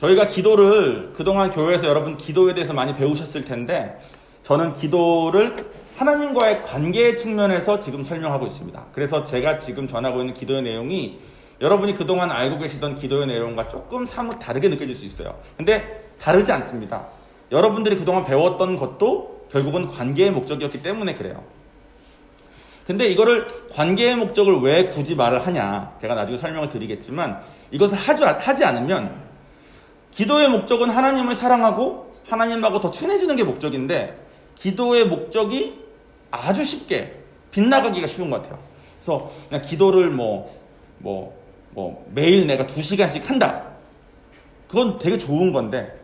저희가 기도를 그동안 교회에서 여러분 기도에 대해서 많이 배우셨을 텐데 저는 기도를 하나님과의 관계 측면에서 지금 설명하고 있습니다. 그래서 제가 지금 전하고 있는 기도의 내용이 여러분이 그동안 알고 계시던 기도의 내용과 조금 사뭇 다르게 느껴질 수 있어요. 근데 다르지 않습니다. 여러분들이 그동안 배웠던 것도 결국은 관계의 목적이었기 때문에 그래요. 근데 이거를 관계의 목적을 왜 굳이 말을 하냐, 제가 나중에 설명을 드리겠지만 이것을 하지 않으면 기도의 목적은 하나님을 사랑하고 하나님하고 더 친해지는 게 목적인데 기도의 목적이 아주 쉽게 빗나가기가 쉬운 것 같아요. 그래서 그냥 기도를 매일 내가 2시간씩 한다. 그건 되게 좋은 건데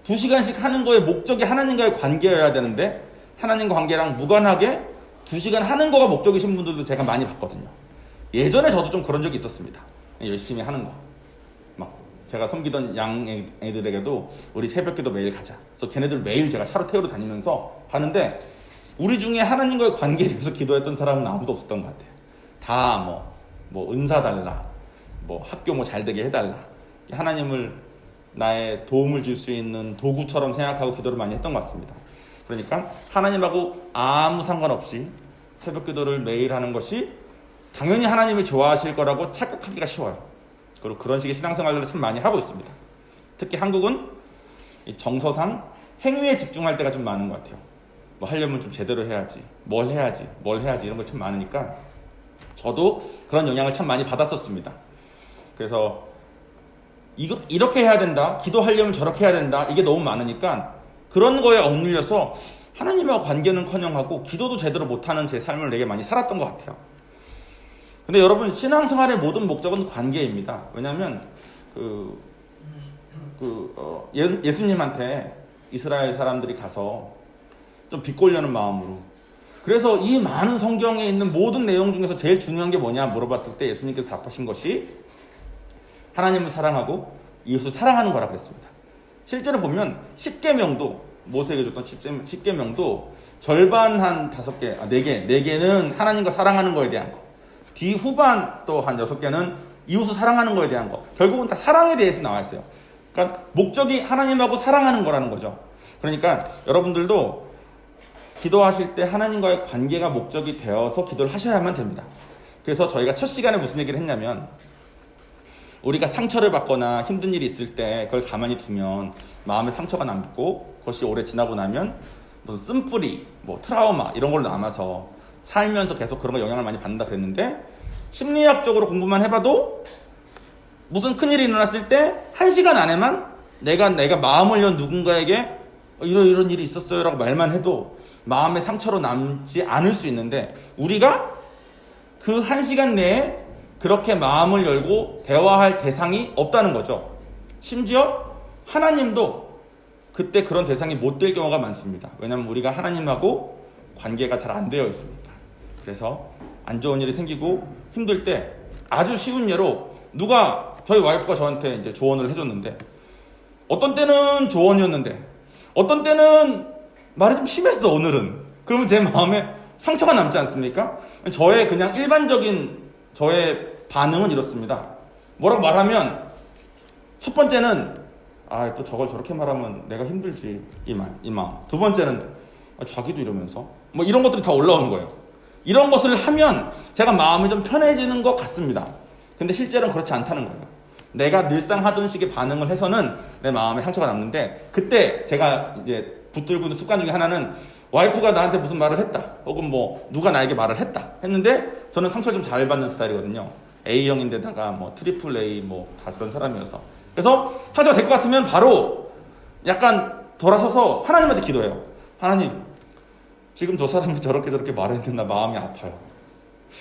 2시간씩 하는 거의 목적이 하나님과의 관계여야 되는데 하나님과 관계랑 무관하게 2시간 하는 거가 목적이신 분들도 제가 많이 봤거든요. 예전에 저도 좀 그런 적이 있었습니다. 열심히 하는 거. 막 제가 섬기던 양 애들에게도 우리 새벽기도 매일 가자. 그래서 걔네들 매일 제가 차로 태우러 다니면서 가는데 우리 중에 하나님과의 관계에 대해서 기도했던 사람은 아무도 없었던 것 같아요. 다 은사 달라, 학교 잘 되게 해달라, 하나님을 나의 도움을 줄 수 있는 도구처럼 생각하고 기도를 많이 했던 것 같습니다. 그러니까 하나님하고 아무 상관없이 새벽 기도를 매일 하는 것이 당연히 하나님이 좋아하실 거라고 착각하기가 쉬워요. 그리고 그런 식의 신앙생활을 참 많이 하고 있습니다. 특히 한국은 정서상 행위에 집중할 때가 좀 많은 것 같아요. 하려면 좀 제대로 해야지, 뭘 해야지 이런 거 참 많으니까 저도 그런 영향을 참 많이 받았었습니다. 그래서 이렇게 해야 된다, 기도하려면 저렇게 해야 된다, 이게 너무 많으니까 그런 거에 억눌려서 하나님하고 관계는커녕하고 기도도 제대로 못하는 제 삶을 되게 많이 살았던 것 같아요. 근데 여러분, 신앙생활의 모든 목적은 관계입니다. 왜냐하면 예수님한테 이스라엘 사람들이 가서 좀 비꼬려는 마음으로, 그래서 이 많은 성경에 있는 모든 내용 중에서 제일 중요한 게 뭐냐 물어봤을 때 예수님께서 답하신 것이 하나님을 사랑하고 이웃을 사랑하는 거라 그랬습니다. 실제로 보면 10계명도, 모세에게 줬던 10계명도 절반 한 5개, 4개는 하나님과 사랑하는 거에 대한 거, 뒤 후반 또 한 6개는 이웃을 사랑하는 거에 대한 거, 결국은 다 사랑에 대해서 나와 있어요. 그러니까 목적이 하나님하고 사랑하는 거라는 거죠. 그러니까 여러분들도 기도하실 때 하나님과의 관계가 목적이 되어서 기도를 하셔야만 됩니다. 그래서 저희가 첫 시간에 무슨 얘기를 했냐면, 우리가 상처를 받거나 힘든 일이 있을 때 그걸 가만히 두면 마음에 상처가 남고 그것이 오래 지나고 나면 무슨 쓴뿌리, 트라우마 이런 걸로 남아서 살면서 계속 그런 거 영향을 많이 받는다 그랬는데, 심리학적으로 공부만 해봐도 무슨 큰일이 일어났을 때 1시간 안에만 내가 마음을 연 누군가에게 이런 일이 있었어요 라고 말만 해도 마음의 상처로 남지 않을 수 있는데, 우리가 그 1시간 내에 그렇게 마음을 열고 대화할 대상이 없다는 거죠. 심지어 하나님도 그때 그런 대상이 못 될 경우가 많습니다. 왜냐하면 우리가 하나님하고 관계가 잘 안 되어 있으니까. 그래서 안 좋은 일이 생기고 힘들 때 아주 쉬운 예로, 저희 와이프가 저한테 이제 조언을 해줬는데, 어떤 때는 조언이었는데 어떤 때는 말이 좀 심했어 오늘은. 그러면 제 마음에 상처가 남지 않습니까? 저의 그냥 일반적인 저의 반응은 이렇습니다. 뭐라고 말하면 첫 번째는 또 저걸 저렇게 말하면 내가 힘들지, 이 마음. 두 번째는 자기도 이러면서 이런 것들이 다 올라오는 거예요. 이런 것을 하면 제가 마음이 좀 편해지는 것 같습니다. 근데 실제로는 그렇지 않다는 거예요. 내가 늘상 하던 식의 반응을 해서는 내 마음에 상처가 남는데, 그때 제가 이제 붙들고 있는 습관 중에 하나는 와이프가 나한테 무슨 말을 했다, 혹은 누가 나에게 말을 했는데 저는 상처를 좀 잘 받는 스타일이거든요. A형인데다가 트리플 A 다 그런 사람이어서. 그래서 상처가 될 것 같으면 바로 약간 돌아서서 하나님한테 기도해요. 하나님, 지금 저 사람이 저렇게 말했는데 나 마음이 아파요.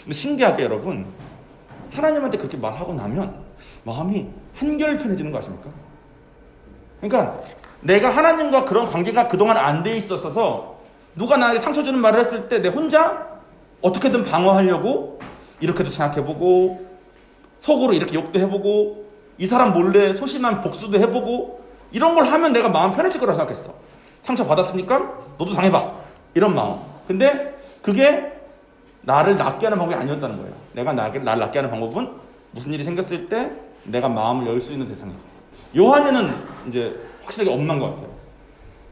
근데 신기하게 여러분, 하나님한테 그렇게 말하고 나면 마음이 한결 편해지는 거 아십니까? 그러니까 내가 하나님과 그런 관계가 그동안 안 돼 있었어서 누가 나에게 상처 주는 말을 했을 때 내 혼자 어떻게든 방어하려고 이렇게도 생각해보고, 속으로 이렇게 욕도 해보고, 이 사람 몰래 소심한 복수도 해보고, 이런 걸 하면 내가 마음 편해질 거라고 생각했어. 상처 받았으니까 너도 당해봐, 이런 마음. 근데 그게 나를 낫게 하는 방법이 아니었다는 거예요. 내가 나를 낫게 하는 방법은 무슨 일이 생겼을 때 내가 마음을 열 수 있는 대상이죠. 요한에는 이제 확실하게 엄마인 것 같아요.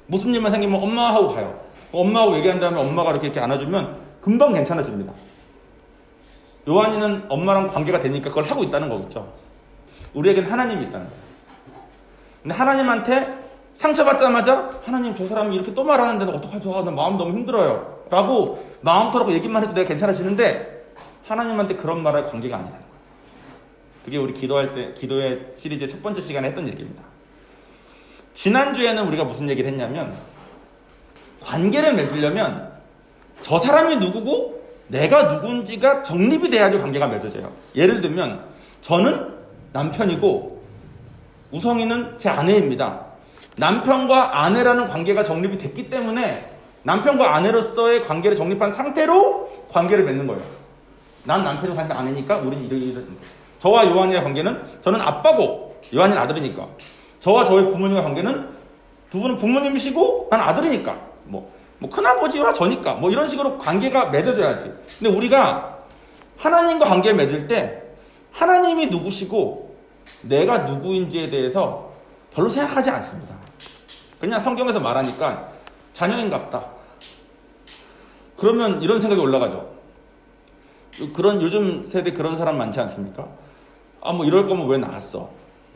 무슨 일만 생기면 엄마 하고 가요. 엄마하고 얘기한 다음에 엄마가 이렇게 안아주면 금방 괜찮아집니다. 요한이는 엄마랑 관계가 되니까 그걸 하고 있다는 거겠죠. 우리에겐 하나님이 있다는 거예요. 근데 하나님한테 상처받자마자 하나님 저 사람이 이렇게 또 말하는데 어떡하죠? 나 마음 너무 힘들어요. 라고 마음 털고 얘기만 해도 내가 괜찮아지는데 하나님한테 그런 말할 관계가 아니라는 거예요. 그게 우리 기도의 시리즈의 첫 번째 시간에 했던 얘기입니다. 지난주에는 우리가 무슨 얘기를 했냐면 관계를 맺으려면 저 사람이 누구고 내가 누군지가 정립이 돼야지 관계가 맺어져요. 예를 들면 저는 남편이고 우성이는 제 아내입니다. 남편과 아내라는 관계가 정립이 됐기 때문에 남편과 아내로서의 관계를 정립한 상태로 관계를 맺는 거예요. 난 남편이 사실 아내니까 우리는 이런 저와 요한이의 관계는 저는 아빠고 요한이는 아들이니까 저와 저희 부모님의 관계는 두 분은 부모님이시고 난 아들이니까 뭐 큰아버지와 저니까 뭐 이런 식으로 관계가 맺어져야지. 근데 우리가 하나님과 관계를 맺을 때 하나님이 누구시고 내가 누구인지에 대해서 별로 생각하지 않습니다. 그냥 성경에서 말하니까 자녀인갑다. 그러면 이런 생각이 올라가죠. 그런 요즘 세대 그런 사람 많지 않습니까? 뭐 이럴 거면 왜 나왔어?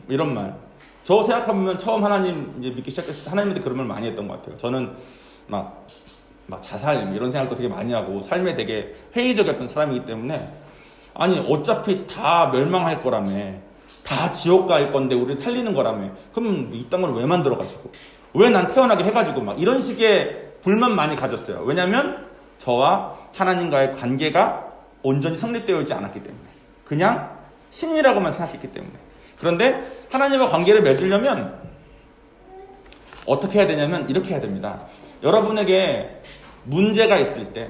이런 말. 저 생각하면 처음 하나님 이제 믿기 시작했을 때 하나님한테 그런 말 많이 했던 것 같아요. 저는 막 자살 이런 생각도 되게 많이 하고 삶에 되게 회의적이었던 사람이기 때문에 아니 어차피 다 멸망할 거라며 다 지옥 갈 건데 우리 살리는 거라며 그럼 이 땅을 왜 만들어가지고 왜 난 태어나게 해가지고 막 이런 식의 불만 많이 가졌어요. 왜냐하면 저와 하나님과의 관계가 온전히 성립되어 있지 않았기 때문에 그냥 신이라고만 생각했기 때문에. 그런데 하나님과 관계를 맺으려면 어떻게 해야 되냐면 이렇게 해야 됩니다. 여러분에게 문제가 있을 때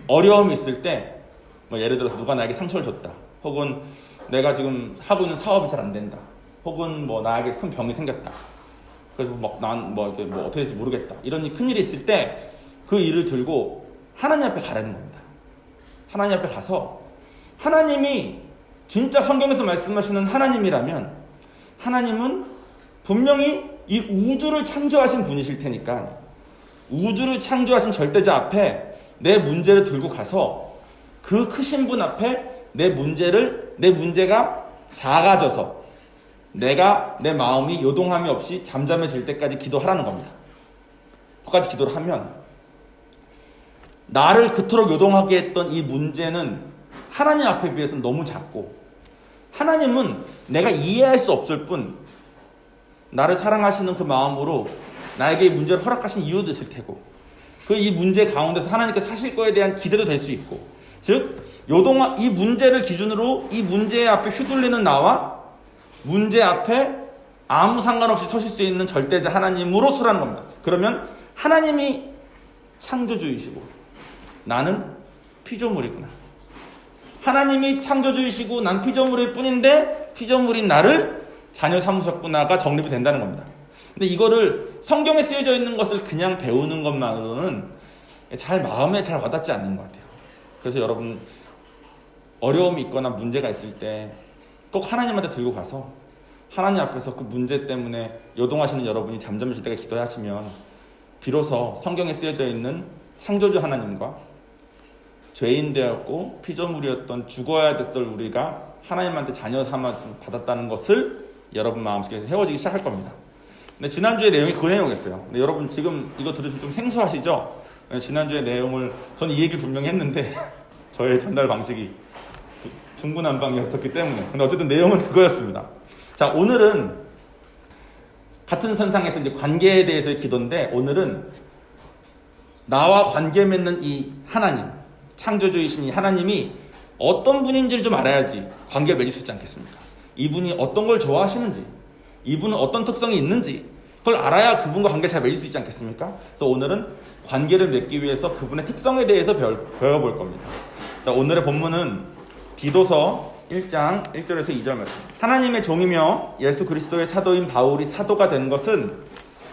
어려움이 있을 때 뭐 예를 들어서 누가 나에게 상처를 줬다 혹은 내가 지금 하고 있는 사업이 잘 안 된다 혹은 뭐 나에게 큰 병이 생겼다 그래서 난 어떻게 될지 모르겠다 이런 큰 일이 있을 때 그 일을 들고 하나님 앞에 가라는 겁니다. 하나님 앞에 가서 하나님이 진짜 성경에서 말씀하시는 하나님이라면 하나님은 분명히 이 우주를 창조하신 분이실 테니까 우주를 창조하신 절대자 앞에 내 문제를 들고 가서 그 크신 분 앞에 내 문제가 작아져서 내 마음이 요동함이 없이 잠잠해질 때까지 기도하라는 겁니다. 그까지 기도를 하면 나를 그토록 요동하게 했던 이 문제는 하나님 앞에 비해서는 너무 작고 하나님은 내가 이해할 수 없을 뿐 나를 사랑하시는 그 마음으로 나에게 이 문제를 허락하신 이유도 있을 테고 이 문제 가운데서 하나님께서 하실 거에 대한 기대도 될 수 있고 즉 이 문제를 기준으로 이 문제 앞에 휘둘리는 나와 문제 앞에 아무 상관없이 서실 수 있는 절대자 하나님으로 서라는 겁니다. 그러면 하나님이 창조주이시고 나는 피조물이구나. 하나님이 창조주이시고 난 피조물일 뿐인데 피조물인 나를 자녀 삼으셨구나가 정립이 된다는 겁니다. 근데 이거를 성경에 쓰여져 있는 것을 그냥 배우는 것만으로는 마음에 잘 와닿지 않는 것 같아요. 그래서 여러분 어려움이 있거나 문제가 있을 때 꼭 하나님한테 들고 가서 하나님 앞에서 그 문제 때문에 요동하시는 여러분이 잠잠해질 때가 기도하시면 비로소 성경에 쓰여져 있는 창조주 하나님과 죄인 되었고 피조물이었던 죽어야 됐을 우리가 하나님한테 자녀 삼아 받았다는 것을 여러분 마음속에서 헤어지기 시작할 겁니다. 근데 지난주의 내용이 그 내용이었어요. 근데 여러분 지금 이거 들으시면 좀 생소하시죠? 지난주의 내용을 저는 이 얘기를 분명히 했는데 저의 전달 방식이 중구난방이었었기 때문에 근데 어쨌든 내용은 그거였습니다. 자, 오늘은 같은 선상에서 이제 관계에 대해서의 기도인데 오늘은 나와 관계 맺는 이 하나님 창조주이신 이 하나님이 어떤 분인지를 좀 알아야지 관계를 맺을 수 있지 않겠습니까? 이분이 어떤 걸 좋아하시는지 이분은 어떤 특성이 있는지 그걸 알아야 그분과 관계를 잘 맺을 수 있지 않겠습니까? 그래서 오늘은 관계를 맺기 위해서 그분의 특성에 대해서 배워볼 겁니다. 자, 오늘의 본문은 디도서 1장 1절에서 2절 말씀. 하나님의 종이며 예수 그리스도의 사도인 바울이 사도가 된 것은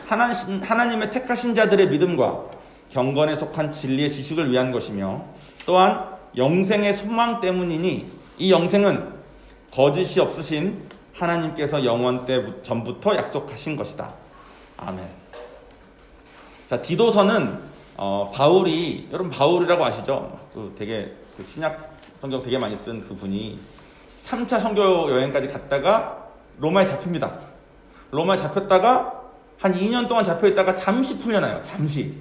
하나님의 택하신 자들의 믿음과 경건에 속한 진리의 지식을 위한 것이며 또한 영생의 소망 때문이니 이 영생은 거짓이 없으신 하나님께서 영원 때 전부터 약속하신 것이다. 아멘. 자, 디도서는 바울이, 여러분 바울이라고 아시죠? 되게 신약 성경 되게 많이 쓴 그분이 3차 선교 여행까지 갔다가 로마에 잡힙니다. 로마에 잡혔다가 한 2년 동안 잡혀있다가 잠시 풀려나요. 잠시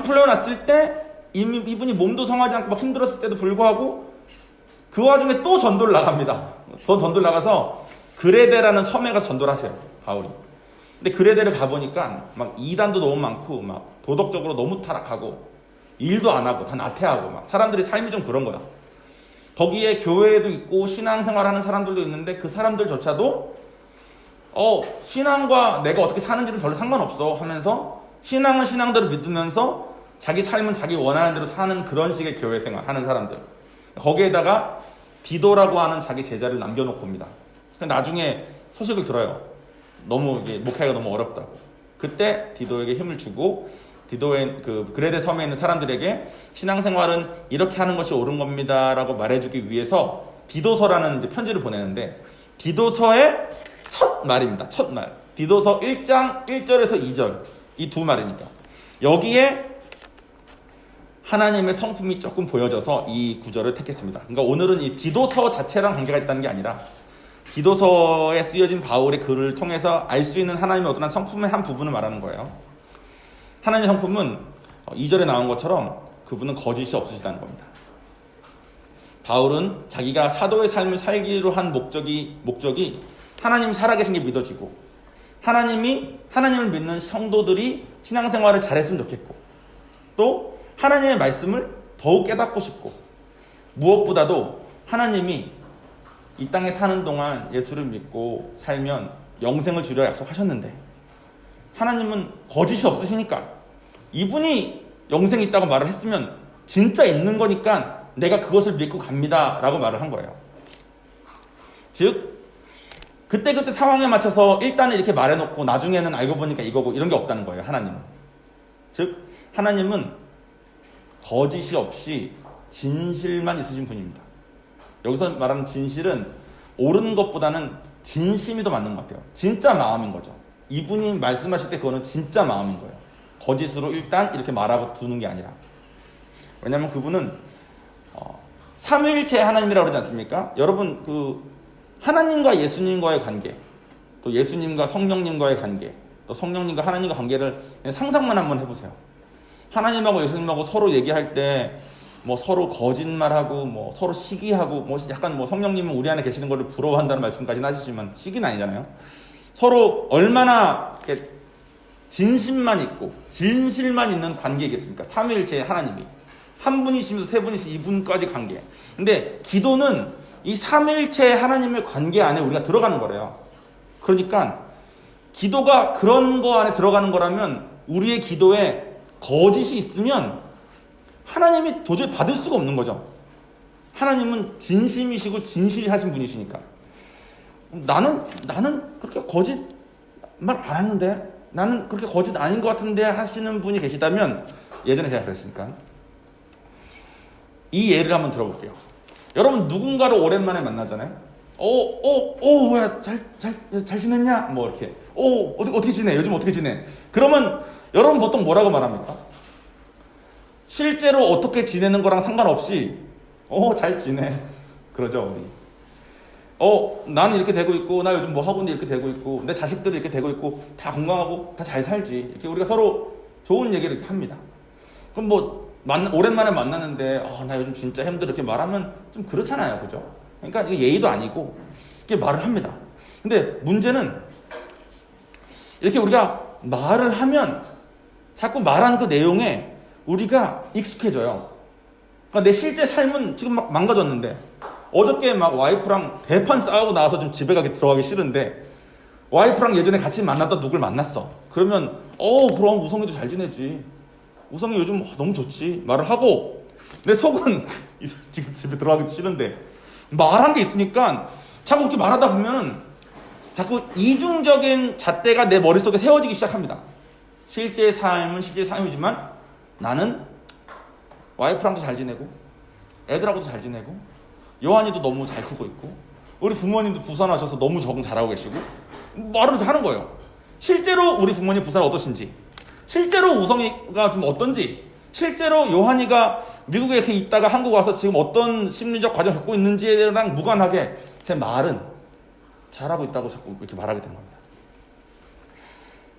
풀려났을 때 이분이 몸도 성하지 않고 막 힘들었을 때도 불구하고 그 와중에 또 전도를 나갑니다. 더 전도를 나가서 그레데라는 섬에 가서 전도를 하세요. 바울이. 근데 그레데를 가보니까 막 이단도 너무 많고 막 도덕적으로 너무 타락하고 일도 안 하고 다 나태하고 막 사람들이 삶이 좀 그런 거야. 거기에 교회도 있고 신앙생활하는 사람들도 있는데 그 사람들조차도 신앙과 내가 어떻게 사는지는 별로 상관없어 하면서 신앙은 신앙대로 믿으면서 자기 삶은 자기 원하는 대로 사는 그런 식의 교회 생활 하는 사람들. 거기에다가 디도라고 하는 자기 제자를 남겨놓고 옵니다. 나중에 소식을 들어요. 너무 목회가 너무 어렵다고. 그때 디도에게 힘을 주고 디도의 그레데 섬에 있는 사람들에게 신앙생활은 이렇게 하는 것이 옳은 겁니다라고 말해주기 위해서 디도서라는 이제 편지를 보내는데 디도서의 첫 말입니다. 첫 말. 디도서 1장 1절에서 2절 이 두 말입니다. 여기에 하나님의 성품이 조금 보여져서 이 구절을 택했습니다. 그러니까 오늘은 이 디도서 자체랑 관계가 있다는 게 아니라 디도서에 쓰여진 바울의 글을 통해서 알 수 있는 하나님의 어떤 성품의 한 부분을 말하는 거예요. 하나님의 성품은 2절에 나온 것처럼 그분은 거짓이 없으시다는 겁니다. 바울은 자기가 사도의 삶을 살기로 한 목적이 하나님이 살아계신 게 믿어지고 하나님을 믿는 성도들이 신앙생활을 잘했으면 좋겠고 또 하나님의 말씀을 더욱 깨닫고 싶고 무엇보다도 하나님이 이 땅에 사는 동안 예수를 믿고 살면 영생을 주려 약속하셨는데 하나님은 거짓이 없으시니까 이분이 영생이 있다고 말을 했으면 진짜 있는 거니까 내가 그것을 믿고 갑니다 라고 말을 한 거예요. 즉 그때그때 상황에 맞춰서 일단은 이렇게 말해놓고 나중에는 알고 보니까 이거고 이런 게 없다는 거예요. 하나님은. 즉 하나님은 거짓이 없이 진실만 있으신 분입니다. 여기서 말하는 진실은 옳은 것보다는 진심이 더 맞는 것 같아요. 진짜 마음인 거죠. 이분이 말씀하실 때 그거는 진짜 마음인 거예요. 거짓으로 일단 이렇게 말하고 두는 게 아니라. 왜냐하면 그분은 삼위일체 하나님이라고 그러지 않습니까? 여러분 하나님과 예수님과의 관계, 또 예수님과 성령님과의 관계, 또 성령님과 하나님과 관계를 그냥 상상만 한번 해보세요. 하나님하고 예수님하고 서로 얘기할 때 뭐 서로 거짓말하고 뭐 서로 시기하고 뭐 약간 뭐 성령님은 우리 안에 계시는 것을 부러워한다는 말씀까지는 하시지만 시기는 아니잖아요. 서로 얼마나 이렇게 진심만 있고 진실만 있는 관계이겠습니까? 삼위일체 하나님이 한 분이시면서 세 분이시 이분까지 관계. 근데 기도는 이 삼위일체 하나님의 관계 안에 우리가 들어가는 거래요. 그러니까 기도가 그런 거 안에 들어가는 거라면 우리의 기도에 거짓이 있으면 하나님이 도저히 받을 수가 없는 거죠. 하나님은 진심이시고 진실하신 분이시니까. 나는 그렇게 거짓 말 안 하는데, 나는 그렇게 거짓 아닌 것 같은데 하시는 분이 계시다면, 예전에 제가 그랬으니까 이 예를 한번 들어볼게요. 여러분 누군가를 오랜만에 만나잖아요. 뭐야, 잘 지냈냐? 뭐 이렇게. 어떻게 지내? 요즘 어떻게 지내? 그러면 여러분 보통 뭐라고 말합니까? 실제로 어떻게 지내는 거랑 상관없이 잘 지내. 그러죠, 우리. 나는 이렇게 되고 있고, 나 요즘 뭐 하고 있는데 이렇게 되고 있고, 내 자식들이 이렇게 되고 있고, 다 건강하고, 다 잘 살지. 이렇게 우리가 서로 좋은 얘기를 이렇게 합니다. 그럼 뭐, 오랜만에 만났는데, 나 요즘 진짜 힘들어. 이렇게 말하면 좀 그렇잖아요. 그죠? 그러니까 이게 예의도 아니고, 이렇게 말을 합니다. 근데 문제는, 이렇게 우리가 말을 하면, 자꾸 말한 그 내용에 우리가 익숙해져요. 그러니까 내 실제 삶은 지금 막 망가졌는데, 어저께 막 와이프랑 대판 싸우고 나와서 좀 집에 들어가기 싫은데, 와이프랑 예전에 같이 만났던 누굴 만났어. 그러면 그럼 우성이도 잘 지내지. 우성이 요즘 너무 좋지. 말을 하고, 내 속은 지금 집에 들어가기도 싫은데 말한 게 있으니까 자꾸 그렇게 말하다 보면 자꾸 이중적인 잣대가 내 머릿속에 세워지기 시작합니다. 실제 삶은 실제 삶이지만 나는 와이프랑도 잘 지내고 애들하고도 잘 지내고 요한이도 너무 잘 크고 있고 우리 부모님도 부산 하셔서 너무 적응 잘하고 계시고 말을 이렇게 하는 거예요. 실제로 우리 부모님 부산 어떠신지, 실제로 우성이가 좀 어떤지, 실제로 요한이가 미국에 이렇게 있다가 한국 와서 지금 어떤 심리적 과정을 겪고 있는지랑 무관하게 제 말은 잘하고 있다고 자꾸 이렇게 말하게 된 겁니다.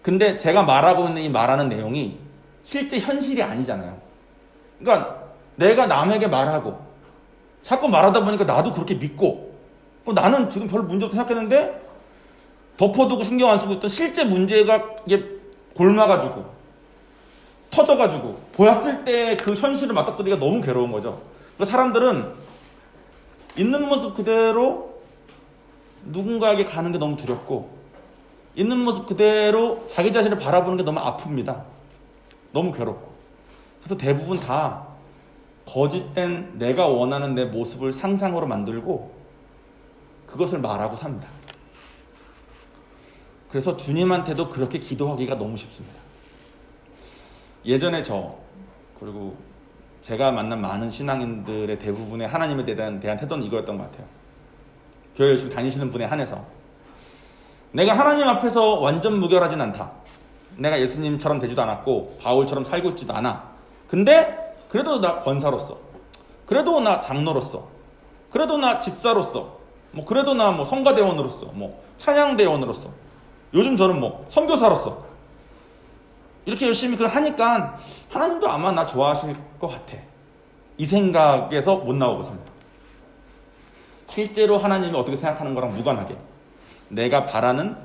근데 제가 말하고 있는 이 말하는 내용이 실제 현실이 아니잖아요. 그러니까 내가 남에게 말하고 자꾸 말하다 보니까 나도 그렇게 믿고 나는 지금 별 문제 없다고 생각했는데 덮어두고 신경 안 쓰고 있던 실제 문제가 이게 골마가지고 터져가지고 보였을 때 그 현실을 맞닥뜨리기가 너무 괴로운 거죠. 그러니까 사람들은 있는 모습 그대로 누군가에게 가는 게 너무 두렵고 있는 모습 그대로 자기 자신을 바라보는 게 너무 아픕니다. 너무 괴롭고. 그래서 대부분 다 거짓된 내가 원하는 내 모습을 상상으로 만들고 그것을 말하고 삽니다. 그래서 주님한테도 그렇게 기도하기가 너무 쉽습니다. 예전에 그리고 제가 만난 많은 신앙인들의 대부분의 하나님에 대한 태도는 이거였던 것 같아요. 교회 열심히 다니시는 분에 한해서 내가 하나님 앞에서 완전 무결하진 않다. 내가 예수님처럼 되지도 않았고 바울처럼 살고 있지도 않아. 근데 그래도 나 권사로서, 그래도 나 장로로서, 그래도 나 집사로서, 그래도 나 성가대원으로서, 찬양대원으로서, 요즘 저는 선교사로서 이렇게 열심히 그걸 하니까 하나님도 아마 나 좋아하실 것 같아. 이 생각에서 못 나오고 삽니다. 실제로 하나님이 어떻게 생각하는 거랑 무관하게 내가 바라는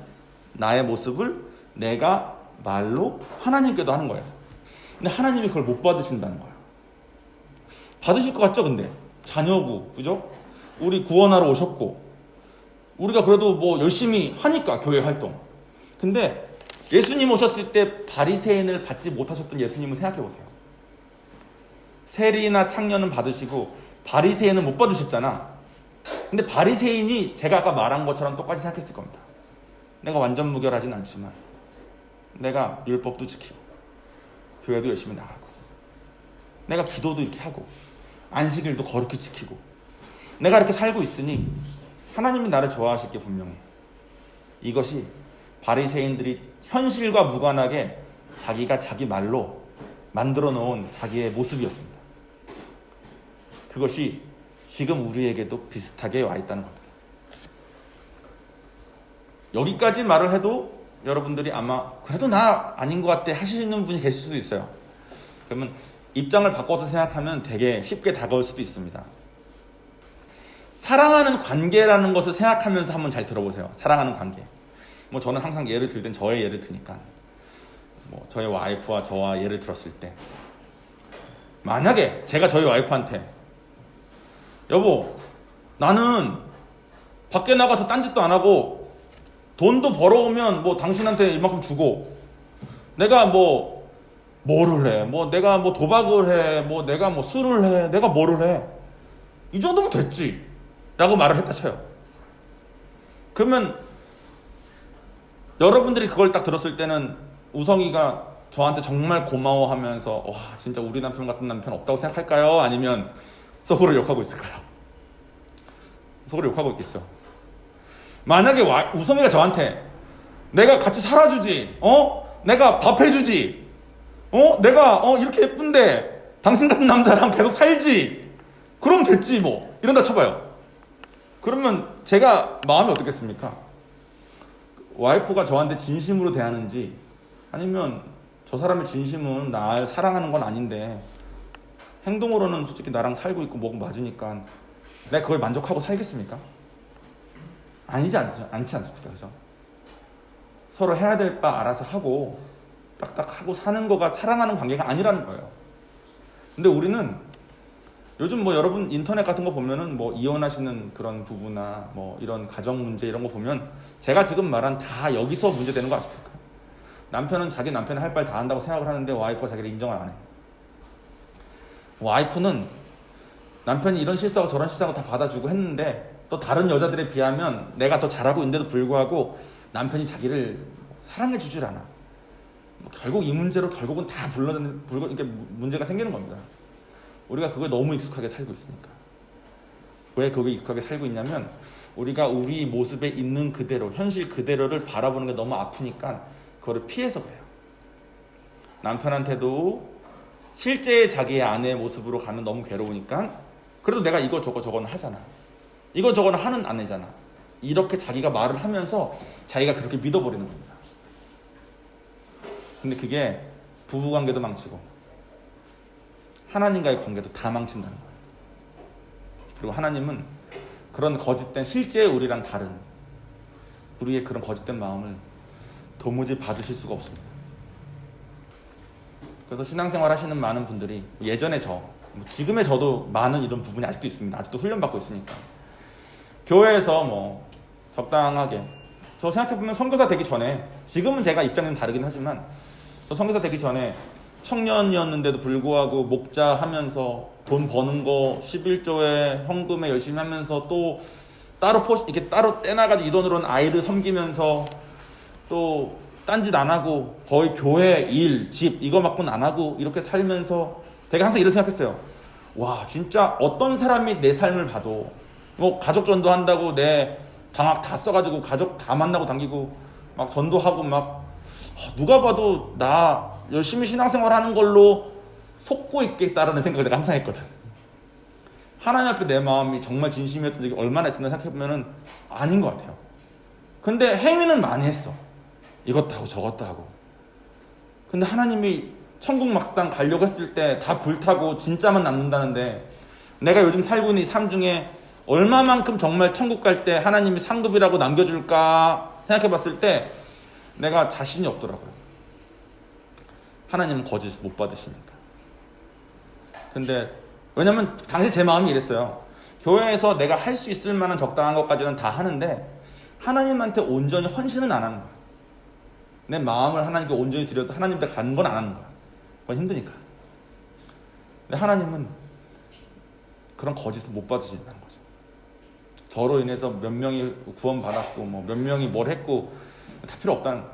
나의 모습을 내가 말로 하나님께도 하는 거예요. 근데 하나님이 그걸 못 받으신다는 거예요. 받으실 것 같죠? 근데 자녀고, 그죠? 우리 구원하러 오셨고 우리가 그래도 열심히 하니까 교회 활동. 근데 예수님 오셨을 때 바리새인을 받지 못하셨던 예수님을 생각해 보세요. 세리나 창녀는 받으시고 바리새인은 못 받으셨잖아. 근데 바리새인이 제가 아까 말한 것처럼 똑같이 생각했을 겁니다. 내가 완전 무결하진 않지만 내가 율법도 지키고 교회도 열심히 나가고 내가 기도도 이렇게 하고 안식일도 거룩히 지키고 내가 이렇게 살고 있으니 하나님이 나를 좋아하실 게 분명해. 이것이 바리새인들이 현실과 무관하게 자기가 자기 말로 만들어 놓은 자기의 모습이었습니다. 그것이 지금 우리에게도 비슷하게 와 있다는 겁니다. 여기까지 말을 해도 여러분들이 아마 그래도 나 아닌 것 같아 하시는 분이 계실 수도 있어요. 그러면 입장을 바꿔서 생각하면 되게 쉽게 다가올 수도 있습니다. 사랑하는 관계라는 것을 생각하면서 한번 잘 들어보세요. 사랑하는 관계. 저는 항상 예를 들 땐 저의 예를 드니까 저의 와이프와 저와 예를 들었을 때 만약에 제가 저희 와이프한테 여보 나는 밖에 나가서 딴짓도 안 하고 돈도 벌어오면 당신한테 이만큼 주고 내가 뭐를 해 내가 도박을 해 내가 술을 해 내가 뭐를 해 이 정도면 됐지 라고 말을 했다 쳐요. 그러면 여러분들이 그걸 딱 들었을 때는 우성이가 저한테 정말 고마워하면서 와 진짜 우리 남편 같은 남편 없다고 생각할까요? 아니면 속으로 욕하고 있을까요? 속으로 욕하고 있겠죠. 만약에 우성이가 저한테 내가 같이 살아주지, 내가 밥 해주지, 내가 이렇게 예쁜데 당신 같은 남자랑 계속 살지, 그럼 됐지 이런다 쳐봐요. 그러면 제가 마음이 어떻겠습니까? 와이프가 저한테 진심으로 대하는지 아니면 저 사람의 진심은 날 사랑하는 건 아닌데 행동으로는 솔직히 나랑 살고 있고 뭐가 맞으니까 내가 그걸 만족하고 살겠습니까? 않지 않습니까? 그죠? 서로 해야 될 바 알아서 하고 딱딱 하고 사는 거가 사랑하는 관계가 아니라는 거예요. 근데 우리는 요즘 여러분 인터넷 같은 거 보면은 이혼하시는 그런 부부나 이런 가정 문제 이런 거 보면 제가 지금 말한 다 여기서 문제되는 거 아십니까? 남편은 자기 남편이 할 말 다 한다고 생각을 하는데 와이프가 자기를 인정을 안 해요. 와이프는 남편이 이런 실수하고 저런 실수하고 다 받아주고 했는데 또 다른 여자들에 비하면 내가 더 잘하고 있는데도 불구하고 남편이 자기를 사랑해 주질 않아. 결국 이 문제로 결국은 다 이렇게 문제가 생기는 겁니다. 우리가 그거에 너무 익숙하게 살고 있으니까. 왜 그게 익숙하게 살고 있냐면 우리가 우리 모습에 있는 그대로, 현실 그대로를 바라보는 게 너무 아프니까 그거를 피해서 그래요. 남편한테도 실제 자기의 아내의 모습으로 가면 너무 괴로우니까 그래도 내가 이거 저거는 하잖아. 이거 저거는 하는 아내잖아. 이렇게 자기가 말을 하면서 자기가 그렇게 믿어버리는 겁니다. 근데 그게 부부관계도 망치고 하나님과의 관계도 다 망친다는 거예요. 그리고 하나님은 그런 거짓된 실제 우리랑 다른 우리의 그런 거짓된 마음을 도무지 받으실 수가 없습니다. 그래서 신앙생활 하시는 많은 분들이 예전에 지금의 저도 많은 이런 부분이 아직도 있습니다. 아직도 훈련받고 있으니까 교회에서 적당하게 저 생각해보면 선교사 되기 전에 지금은 제가 입장이 좀 다르긴 하지만 저 선교사 되기 전에 청년이었는데도 불구하고 목자 하면서 돈 버는 거 11조에 헌금에 열심히 하면서 또 따로 이렇게 따로 떼나가지고 이 돈으로는 아이들 섬기면서 또 딴짓 안 하고 거의 교회 일, 집 이거 갖고는 안 하고 이렇게 살면서 제가 항상 이런 생각했어요. 와 진짜 어떤 사람이 내 삶을 봐도 가족 전도한다고 내 방학 다 써가지고 가족 다 만나고 다니고 막 전도하고 막 누가 봐도 나 열심히 신앙생활 하는 걸로 속고 있겠다라는 생각을 내가 항상 했거든. 하나님 앞에 내 마음이 정말 진심이었던 적이 얼마나 있었나 생각해보면 아닌 것 같아요. 근데 행위는 많이 했어. 이것도 하고 저것도 하고. 근데 하나님이 천국 막상 가려고 했을 때 다 불타고 진짜만 남는다는데 내가 요즘 살고 있는 이 삶 중에 얼마만큼 정말 천국 갈 때 하나님이 상급이라고 남겨줄까 생각해봤을 때 내가 자신이 없더라고요. 하나님은 거짓 못 받으시니까. 근데 왜냐면 당시 제 마음이 이랬어요. 교회에서 내가 할 수 있을 만한 적당한 것까지는 다 하는데 하나님한테 온전히 헌신은 안 하는 거야. 내 마음을 하나님께 온전히 드려서 하나님한테 가는 건 안 하는 거야. 그건 힘드니까. 근데 하나님은 그런 거짓을 못 받으신다는 거죠. 저로 인해서 몇 명이 구원받았고 몇 명이 뭘 했고 다 필요 없다는 거야.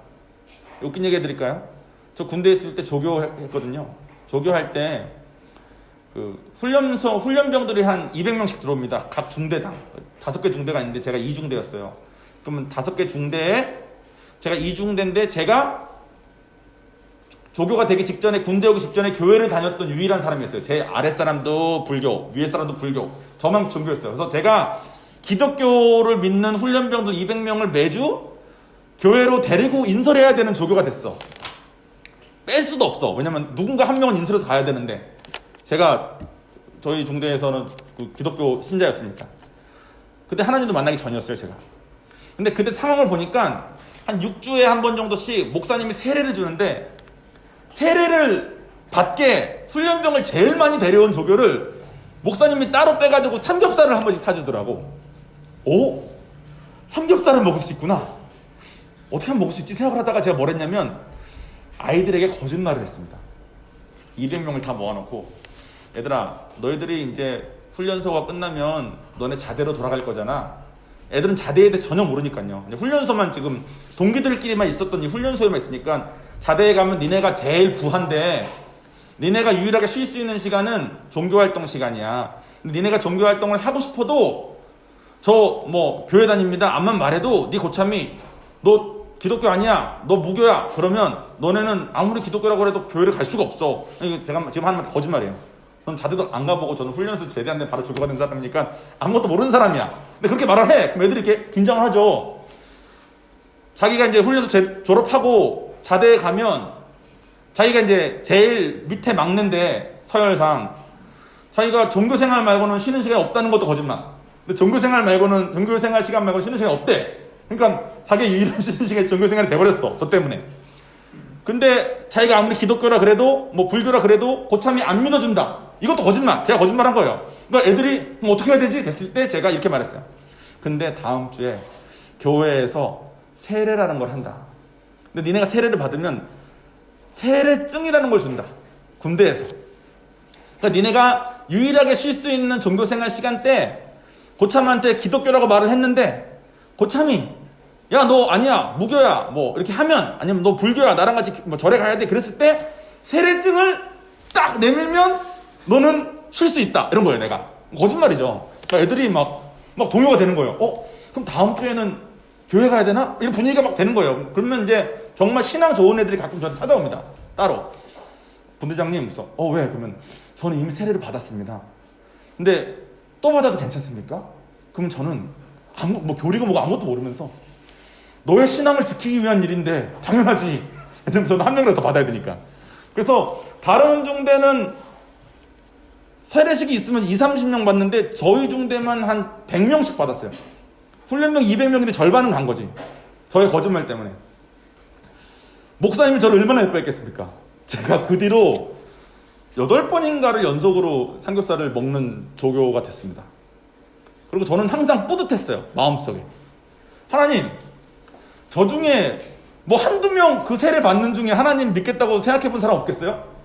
웃긴 얘기 해드릴까요? 저 군대에 있을 때 조교했거든요. 조교할 때 훈련병들이 한 200명씩 들어옵니다. 각 중대당 5개 중대가 있는데 제가 2중대였어요. 그러면 5개 중대에 제가 2중대인데 제가 조교가 되기 직전에 군대 오기 직전에 교회를 다녔던 유일한 사람이었어요. 제 아랫사람도 불교, 위에 사람도 불교, 저만 종교였어요. 그래서 제가 기독교를 믿는 훈련병들 200명을 매주 교회로 데리고 인솔해야 되는 조교가 됐어. 뺄 수도 없어. 왜냐면 누군가 한 명은 인솔해서 가야 되는데 제가 저희 중대에서는 기독교 신자였으니까. 그때 하나님도 만나기 전이었어요, 제가. 근데 그때 상황을 보니까 한 6주에 한 번 정도씩 목사님이 세례를 주는데 세례를 받게 훈련병을 제일 많이 데려온 조교를 목사님이 따로 빼가지고 삼겹살을 한 번씩 사주더라고. 오? 삼겹살을 먹을 수 있구나. 어떻게 하면 먹을 수 있지 생각을 하다가 제가 뭘 했냐면 아이들에게 거짓말을 했습니다. 200명을 다 모아놓고 얘들아 너희들이 이제 훈련소가 끝나면 너네 자대로 돌아갈 거잖아. 애들은 자대에 대해서 전혀 모르니까요. 훈련소만 지금 동기들끼리만 있었던 이 훈련소에만 있으니까 자대에 가면 니네가 제일 부한데 니네가 유일하게 쉴 수 있는 시간은 종교활동 시간이야. 근데 니네가 종교활동을 하고 싶어도 저 교회 다닙니다 암만 말해도 네 고참이 너 기독교 아니야 너 무교야 그러면 너네는 아무리 기독교라고 해도 교회를 갈 수가 없어. 제가 지금 하는 말 거짓말이에요. 저는 자대도 안 가보고 저는 훈련소 제대한 데 바로 조교가 된 사람이니까 아무것도 모르는 사람이야. 근데 그렇게 말을 해. 그럼 애들이 이렇게 긴장을 하죠. 자기가 이제 훈련소 졸업하고 자대에 가면 자기가 이제 제일 밑에 막는데 서열상 자기가 종교생활 말고는 쉬는 시간이 없다는 것도 거짓말. 근데 종교생활 시간 말고는 쉬는 시간이 없대. 그러니까 자기가 유일한 쉬는 시간이 종교생활이 돼버렸어. 저 때문에. 근데 자기가 아무리 기독교라 그래도 불교라 그래도 고참이 안 믿어준다. 이것도 거짓말. 제가 거짓말한 거예요. 그러니까 애들이 어떻게 해야 되지? 됐을 때 제가 이렇게 말했어요. 근데 다음 주에 교회에서 세례라는 걸 한다. 근데 니네가 세례를 받으면 세례증이라는 걸 준다. 군대에서. 그러니까 니네가 유일하게 쉴 수 있는 종교생활 시간 때 고참한테 기독교라고 말을 했는데 고참이 야 너 아니야 무교야 이렇게 하면 아니면 너 불교야 나랑 같이 절에 가야 돼 그랬을 때 세례증을 딱 내밀면 너는 쉴 수 있다 이런 거예요. 내가 거짓말이죠. 그러니까 애들이 막 동요가 되는 거예요. 그럼 그럼 다음 주에는 교회 가야 되나? 이런 분위기가 막 되는 거예요. 그러면 이제 정말 신앙 좋은 애들이 가끔 저한테 찾아옵니다. 따로. 분대장님, 그래서 왜? 그러면 저는 이미 세례를 받았습니다. 근데 또 받아도 괜찮습니까? 그러면 저는 교리가 뭐가 아무것도 모르면서 너의 신앙을 지키기 위한 일인데 당연하지. 저는 한 명이라도 더 받아야 되니까. 그래서 다른 중대는 세례식이 있으면 20-30명 받는데 저희 중대만 한 100명씩 받았어요. 훈련병 200명인데 절반은 간 거지. 저의 거짓말 때문에. 목사님이 저를 얼마나 예뻐했겠습니까? 제가 그 뒤로 8번인가를 연속으로 삼겹살을 먹는 조교가 됐습니다. 그리고 저는 항상 뿌듯했어요. 마음속에. 하나님, 저 중에 한두 명 그 세례 받는 중에 하나님 믿겠다고 생각해 본 사람 없겠어요?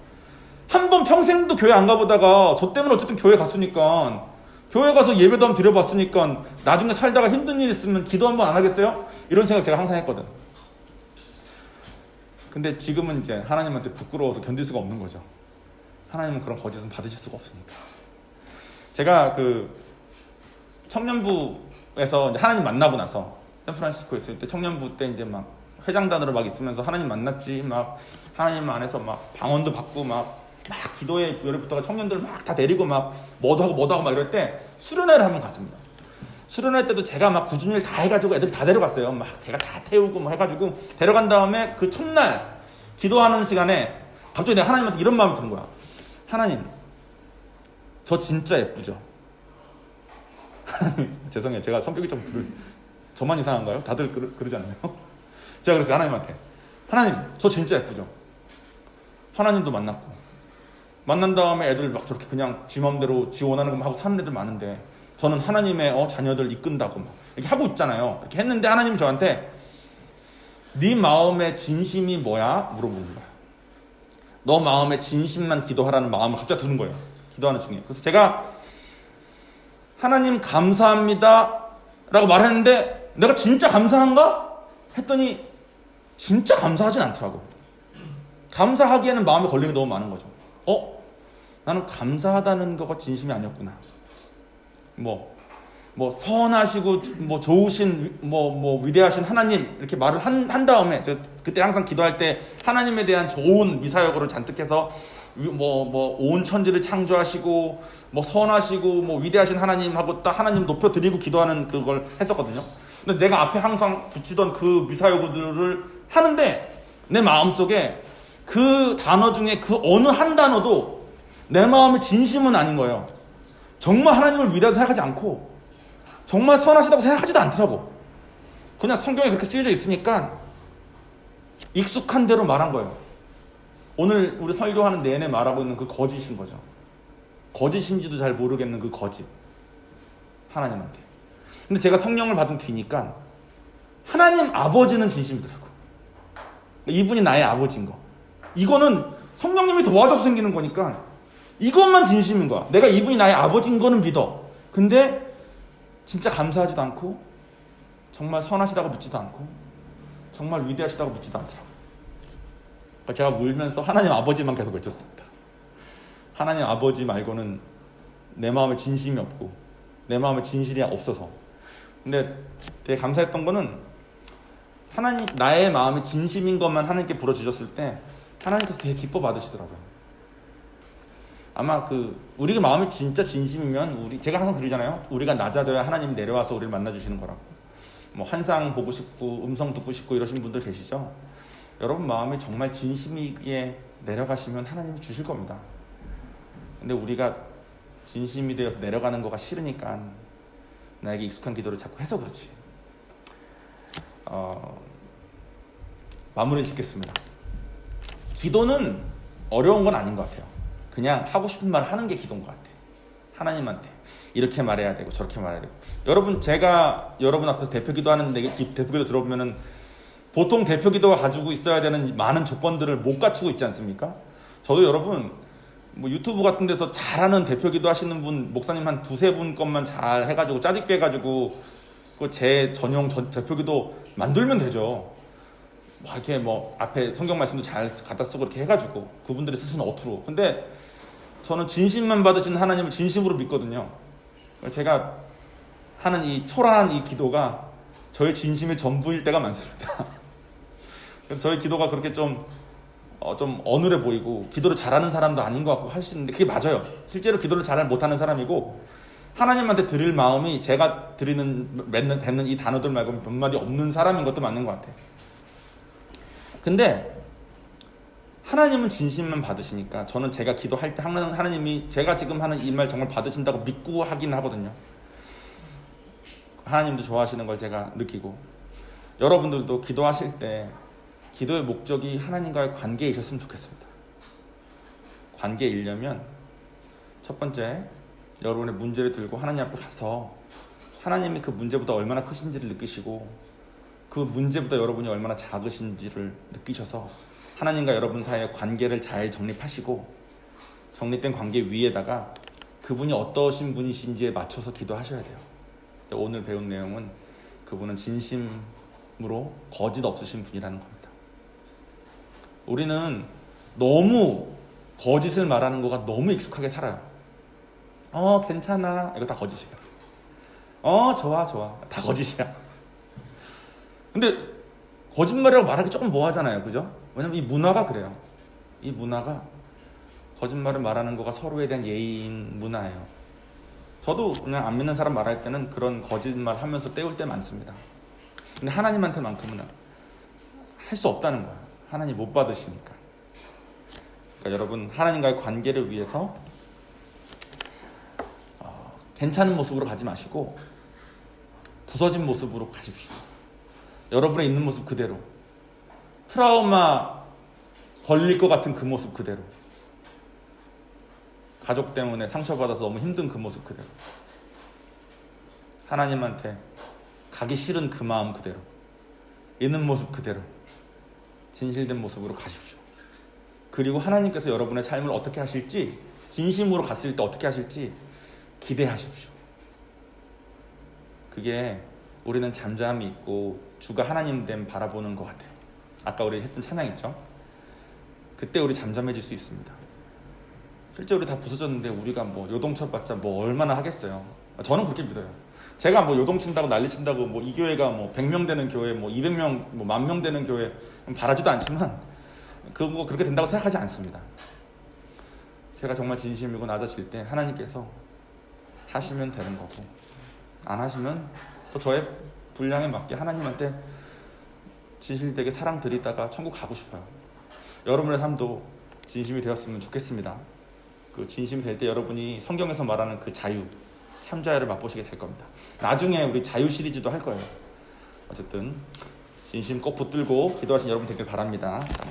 한 번 평생도 교회 안 가보다가 저 때문에 어쨌든 교회 갔으니까, 교회 가서 예배도 한번 드려봤으니까 나중에 살다가 힘든 일 있으면 기도 한번 안 하겠어요? 이런 생각 제가 항상 했거든. 근데 지금은 이제 하나님한테 부끄러워서 견딜 수가 없는 거죠. 하나님은 그런 거짓은 받으실 수가 없으니까. 제가 청년부에서 이제 하나님 만나고 나서 샌프란시스코에 있을 때, 청년부 때 이제 막 회장단으로 막 있으면서 하나님 만났지, 막 하나님 안에서 막 방언도 받고 막 기도에 열애부터가 청년들 막 다 데리고 막 뭐도 하고 막 이럴 때 수련회를 한번 갔습니다. 수련회 때도 제가 막 굳은 일 다 해가지고 애들 다 데려갔어요. 막 제가 다 태우고 뭐 해가지고 데려간 다음에 그 첫날 기도하는 시간에 갑자기 내가 하나님한테 이런 마음이 드는 거야. 하나님, 저 진짜 예쁘죠? 하나님, 죄송해요. 제가 성격이 좀 저만 이상한가요? 다들 그러지 않나요? 제가 그랬어요. 하나님한테. 하나님, 저 진짜 예쁘죠? 하나님도 만난 다음에 애들 막 저렇게 그냥 지 맘대로 지 원하는 것만 하고 사는 애들 많은데, 저는 하나님의 자녀들 이끈다고 막 이렇게 하고 있잖아요. 이렇게 했는데 하나님이 저한테 네 마음의 진심이 뭐야? 물어보는 거야. 너 마음의 진심만 기도하라는 마음을 갑자기 드는 거예요. 기도하는 중에. 그래서 제가 하나님 감사합니다 라고 말했는데, 내가 진짜 감사한가? 했더니 진짜 감사하진 않더라고. 감사하기에는 마음에 걸리는 게 너무 많은 거죠. 나는 감사하다는 거가 진심이 아니었구나. 선하시고 좋으신 위대하신 하나님 이렇게 말을 한 다음에, 저 그때 항상 기도할 때 하나님에 대한 좋은 미사역으로 잔뜩 해서 온 천지를 창조하시고 선하시고 위대하신 하나님하고 딱 하나님 높여드리고 기도하는 그걸 했었거든요. 근데 내가 앞에 항상 붙이던 그 미사여구들을 하는데 내 마음속에 그 단어 중에 그 어느 한 단어도 내 마음의 진심은 아닌 거예요. 정말 하나님을 위대하다고 생각하지 않고 정말 선하시다고 생각하지도 않더라고. 그냥 성경에 그렇게 쓰여져 있으니까 익숙한 대로 말한 거예요. 오늘 우리 설교하는 내내 말하고 있는 그 거짓인 거죠. 거짓인지도 잘 모르겠는 그 거짓. 하나님한테. 근데 제가 성령을 받은 뒤니까 하나님 아버지는 진심이더라고. 이분이 나의 아버지인 거. 이거는 성령님이 도와줘서 생기는 거니까 이것만 진심인 거야. 내가 이분이 나의 아버지인 거는 믿어. 근데 진짜 감사하지도 않고 정말 선하시다고 믿지도 않고 정말 위대하시다고 믿지도 않더라고요. 그러니까 제가 울면서 하나님 아버지만 계속 외쳤습니다. 하나님 아버지 말고는 내 마음에 진심이 없고 내 마음에 진실이 없어서. 근데 되게 감사했던 거는 하나님, 나의 마음이 진심인 것만 하나님께 부러주셨을 때 하나님께서 되게 기뻐 받으시더라고요. 아마 우리가 마음이 진짜 진심이면 제가 항상 그러잖아요. 우리가 낮아져야 하나님이 내려와서 우리를 만나주시는 거라고. 환상 보고 싶고 음성 듣고 싶고 이러신 분들 계시죠? 여러분 마음이 정말 진심이기에 내려가시면 하나님이 주실 겁니다. 근데 우리가 진심이 되어서 내려가는 거가 싫으니까 나에게 익숙한 기도를 자꾸 해서 그렇지. 마무리 짓겠습니다. 기도는 어려운 건 아닌 것 같아요. 그냥 하고 싶은 말 하는 게 기도인 것 같아. 하나님한테 이렇게 말해야 되고 저렇게 말해야 되고. 여러분, 제가 여러분 앞에서 대표기도 하는데 대표기도 들어보면은 보통 대표기도가 가지고 있어야 되는 많은 조건들을 못 갖추고 있지 않습니까? 저도 여러분 유튜브 같은 데서 잘하는 대표기도 하시는 분, 목사님 한 2-3분 것만 잘 해가지고 짜집게 해가지고 제 전용 대표기도 만들면 되죠. 이렇게 앞에 성경 말씀도 잘 갖다 쓰고 이렇게 해가지고 그분들이 쓰시는 어투로. 근데 저는 진심만 받으신 하나님을 진심으로 믿거든요. 제가 하는 이 초라한 이 기도가 저의 진심의 전부일 때가 많습니다. 그래서 저희 기도가 그렇게 좀 어눌해 보이고 기도를 잘하는 사람도 아닌 것 같고 할 수 있는데 그게 맞아요. 실제로 기도를 잘 못하는 사람이고 하나님한테 드릴 마음이 제가 뱉는 이 단어들 말고 몇 마디 없는 사람인 것도 맞는 것 같아요. 근데 하나님은 진심만 받으시니까 저는 제가 기도할 때 하나님이 제가 지금 하는 이 말 정말 받으신다고 믿고 하긴 하거든요. 하나님도 좋아하시는 걸 제가 느끼고 여러분들도 기도하실 때 기도의 목적이 하나님과의 관계이셨으면 좋겠습니다. 관계이려면 첫 번째 여러분의 문제를 들고 하나님 앞에 가서 하나님이 그 문제보다 얼마나 크신지를 느끼시고 그 문제보다 여러분이 얼마나 작으신지를 느끼셔서 하나님과 여러분 사이의 관계를 잘 정립하시고 정립된 관계 위에다가 그분이 어떠신 분이신지에 맞춰서 기도하셔야 돼요. 오늘 배운 내용은 그분은 진심으로 거짓 없으신 분이라는 겁니다. 우리는 너무 거짓을 말하는 거가 너무 익숙하게 살아요. 괜찮아. 이거 다 거짓이야. 좋아. 다 거짓이야. 근데 거짓말이라고 말하기 조금 뭐하잖아요. 그죠? 왜냐면 이 문화가 그래요. 이 문화가 거짓말을 말하는 거가 서로에 대한 예의인 문화예요. 저도 그냥 안 믿는 사람 말할 때는 그런 거짓말 하면서 때울 때 많습니다. 근데 하나님한테만큼은 할 수 없다는 거예요. 하나님 못 받으시니까. 그러니까 여러분 하나님과의 관계를 위해서 괜찮은 모습으로 가지 마시고 부서진 모습으로 가십시오. 여러분의 있는 모습 그대로. 트라우마 걸릴 것 같은 그 모습 그대로. 가족 때문에 상처받아서 너무 힘든 그 모습 그대로. 하나님한테 가기 싫은 그 마음 그대로. 있는 모습 그대로. 진실된 모습으로 가십시오. 그리고 하나님께서 여러분의 삶을 어떻게 하실지, 진심으로 갔을 때 어떻게 하실지 기대하십시오. 그게 우리는 잠잠히 있고 주가 하나님 됨 바라보는 것 같아요. 아까 우리 했던 찬양 있죠? 그때 우리 잠잠해질 수 있습니다. 실제 우리 다 부서졌는데 우리가 뭐 요동쳐봤자 뭐 얼마나 하겠어요. 저는 그렇게 믿어요. 제가 뭐 요동친다고 난리친다고 뭐 이 교회가 뭐 100명 되는 교회, 뭐 200명, 뭐 10,000명 되는 교회 바라지도 않지만 그거 그렇게 된다고 생각하지 않습니다. 제가 정말 진심이고 낮아질 때 하나님께서 하시면 되는 거고 안 하시면 또 저의 분량에 맞게 하나님한테 진실되게 사랑 드리다가 천국 가고 싶어요. 여러분의 삶도 진심이 되었으면 좋겠습니다. 그 진심이 될 때 여러분이 성경에서 말하는 그 자유, 참자유를 맛보시게 될 겁니다. 나중에 우리 자유 시리즈도 할 거예요. 어쨌든 진심 꼭 붙들고 기도하신 여러분 되길 바랍니다.